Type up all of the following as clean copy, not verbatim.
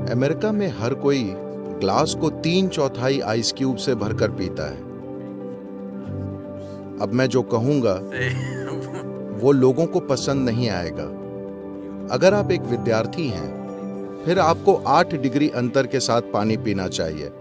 America में हर कोई glass को 3/4 आइस क्यूब से भरकर पीता है। अब मैं जो कहूंगा वो लोगों को पसंद नहीं आएगा। अगर आप एक विद्यार्थी हैं, फिर आपको 8 डिग्री अंतर के साथ पानी पीना चाहिए।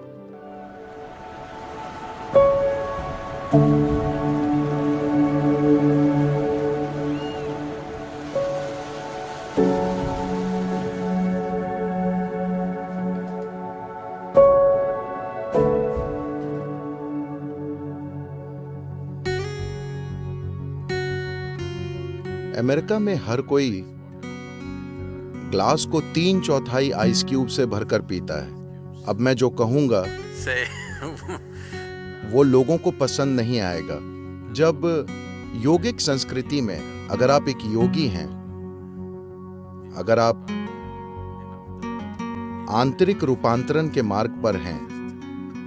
अमेरिका में हर कोई ग्लास को 3/4 आइस क्यूब से भरकर पीता है। अब मैं जो कहूंगा वो लोगों को पसंद नहीं आएगा। जब योगिक संस्कृति में अगर आप एक योगी हैं, अगर आप आंतरिक रूपांतरण के मार्ग पर हैं,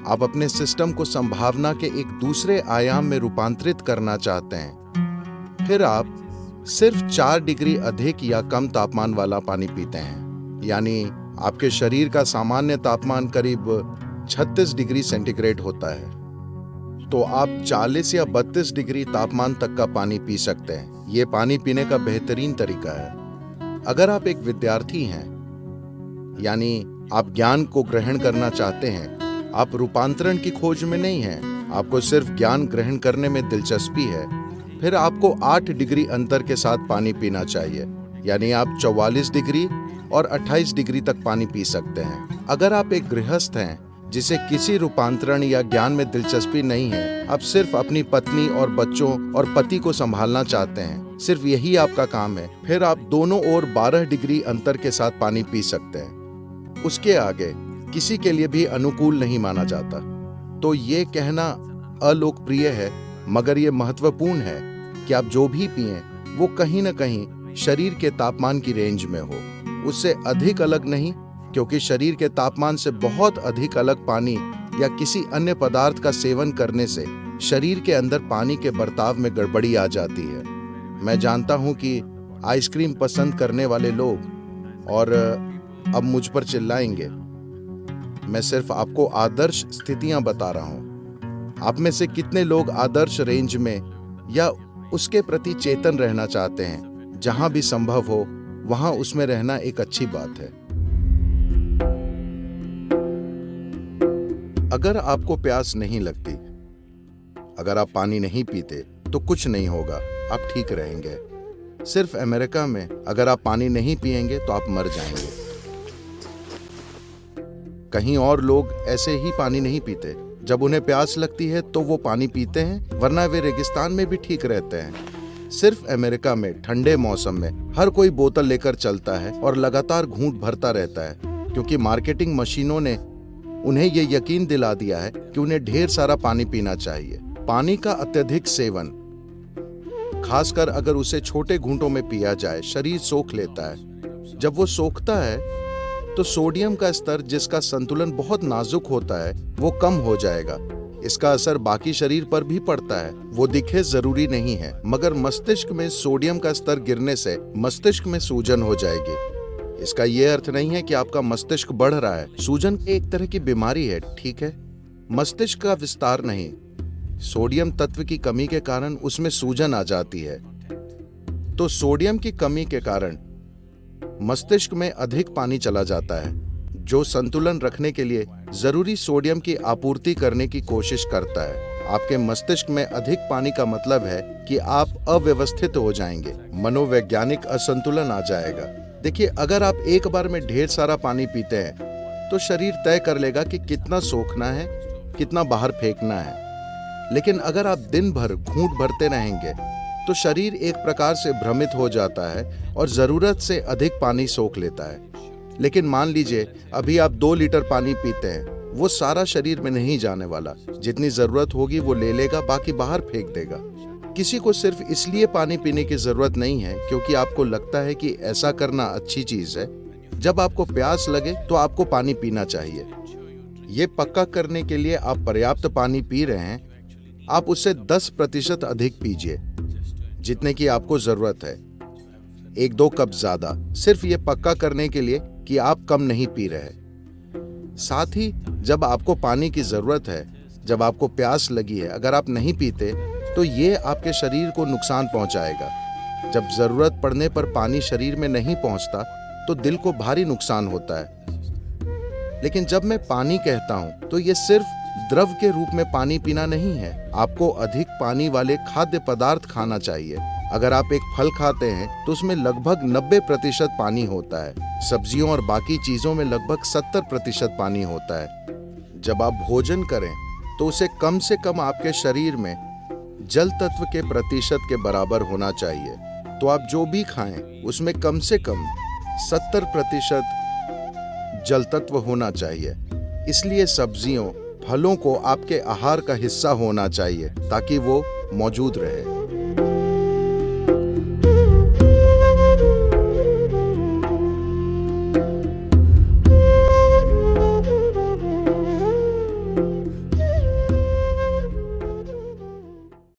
आप अपने सिस्टम को संभावना के एक दूसरे आयाम में रूपांतरित करना चाहते हैं, फिर आप सिर्फ 4 डिग्री अधिक या कम तापमान वाला पानी पीते हैं। यानी आपके शरीर का सामान्य तापमान करीब 36 डिग्री सेंटीग्रेड होता है, तो आप 40 या 32 डिग्री तापमान तक का पानी पी सकते हैं। ये पानी पीने का बेहतरीन तरीका है। अगर आप एक विद्यार्थी हैं, यानी आप ज्ञान को ग्रहण करना चाहते हैं, आप रूपांतरण की खोज में नहीं हैं, आपको सिर्फ ज्ञान ग्रहण करने में दिलचस्पी है, फिर आपको 8 डिग्री अंतर के साथ पानी पीना चाहिए। यानी आप 44 डिग्री और 28 डिग्री तक पानी पी सकते हैं। अगर आप एक गृहस्थ हैं जिसे किसी रूपांतरण या ज्ञान में दिलचस्पी नहीं है, आप सिर्फ अपनी पत्नी और बच्चों और पति को संभालना चाहते हैं, सिर्फ यही आपका काम है, फिर आप दोनों ओर 12 डिग्री अंतर के साथ पानी पी सकते हैं। उसके आगे किसी के लिए भी अनुकूल नहीं माना जाता। तो ये कहना अलोकप्रिय है, मगर ये महत्वपूर्ण है कि आप जो भी पिएं वो कहीं न कहीं शरीर के तापमान की रेंज में हो, उससे अधिक अलग नहीं, क्योंकि शरीर के तापमान से बहुत अधिक अलग पानी या किसी अन्य पदार्थ का सेवन करने से शरीर के अंदर पानी के बर्ताव में गड़बड़ी आ जाती है। मैं जानता हूं कि आइसक्रीम पसंद करने वाले लोग और अब मुझ पर चिल्लाएंगे। मैं सिर्फ आपको आदर्श स्थितियां बता रहा हूं। आप में से कितने लोग आदर्श रेंज में या उसके प्रति चेतन रहना चाहते हैं? जहां भी संभव हो वहां उसमें रहना एक अच्छी बात है। अगर आपको प्यास नहीं लगती, अगर आप पानी नहीं पीते, तो कुछ नहीं होगा, आप ठीक रहेंगे। सिर्फ अमेरिका में अगर आप पानी नहीं पिएंगे तो आप मर जाएंगे। कहीं और लोग ऐसे ही पानी नहीं पीते। जब उन्हें प्यास लगती है तो वो पानी पीते हैं, वरना वे रेगिस्तान में भी ठीक रहते हैं। सिर्फ अमेरिका में ठंडे मौसम में हर कोई बोतल लेकर चलता है और लगातार घूंट भरता रहता है, क्योंकि मार्केटिंग मशीनों ने उन्हें ये यकीन दिला दिया है कि उन्हें ढेर सारा पानी पीना चाहिए। पानी का अत्यधिक सेवन, खासकर अगर उसे छोटे घूंटों में पिया जाए, शरीर सोख लेता है। जब वो सोखता है तो सोडियम का स्तर, जिसका संतुलन बहुत नाजुक होता है, वो कम हो जाएगा। इसका असर बाकी शरीर पर भी पड़ता है। वो दिखे जरूरी नहीं है, मगर मस्तिष्क में सोडियम का स्तर गिरने से मस्तिष्क में सूजन हो जाएगी। इसका यह अर्थ नहीं है कि आपका मस्तिष्क बढ़ रहा है। सूजन एक तरह की बीमारी है, ठीक है, मस्तिष्क का विस्तार नहीं। सोडियम तत्व की कमी के कारण उसमें सूजन आ जाती है। तो सोडियम की कमी के कारण मस्तिष्क में अधिक पानी चला जाता है, जो संतुलन रखने के लिए जरूरी सोडियम की आपूर्ति करने की कोशिश करता है। आपके मस्तिष्क में अधिक पानी का मतलब है कि आप अव्यवस्थित हो जाएंगे, मनोवैज्ञानिक असंतुलन आ जाएगा। देखिए, अगर आप एक बार में ढेर सारा पानी पीते हैं तो शरीर तय कर लेगा कि कितना सोखना है, कितना बाहर फेंकना है। लेकिन अगर आप दिन भर घूंट भरते रहेंगे तो शरीर एक प्रकार से भ्रमित हो जाता है और जरूरत से अधिक पानी सोख लेता है। लेकिन मान लीजिए अभी आप 2 लीटर पानी पीते हैं, वो सारा शरीर में नहीं जाने वाला। जितनी जरूरत होगी वो ले लेगा, बाकी बाहर फेंक देगा। किसी को सिर्फ इसलिए पानी पीने की जरूरत नहीं है क्योंकि आपको लगता है कि ऐसा करना अच्छी चीज है। जब आपको प्यास लगे तो आपको पानी पीना चाहिए। ये पक्का करने के लिए आप पर्याप्त पानी पी रहे हैं, आप उससे 10% अधिक पीजिए, जितने की आपको जरूरत है। 1-2 कप ज्यादा, सिर्फ ये पक्का करने के लिए कि आप कम नहीं पी रहे। साथ ही जब आपको पानी की ज़रूरत है, जब आपको प्यास लगी है, अगर आप नहीं पीते तो ये आपके शरीर को नुकसान पहुंचाएगा। जब ज़रूरत पड़ने पर पानी शरीर में नहीं पहुंचता तो दिल को भारी नुकसान होता है। लेकिन जब मैं पानी कहता हूं तो ये सिर्फ द्रव के रूप में पानी पीना नहीं है। आपको अधिक पानी वाले खाद्य पदार्थ खाना चाहिए। अगर आप एक फल खाते हैं तो उसमें लगभग 90% पानी होता है। सब्जियों और बाकी चीजों में लगभग 70% पानी होता है। जब आप भोजन करें तो उसे कम से कम आपके शरीर में जल तत्व के प्रतिशत के बराबर होना चाहिए। तो आप जो भी खाएं उसमें कम से कम 70% जल तत्व होना चाहिए। इसलिए सब्जियों, फलों को आपके आहार का हिस्सा होना चाहिए ताकि वो मौजूद रहे।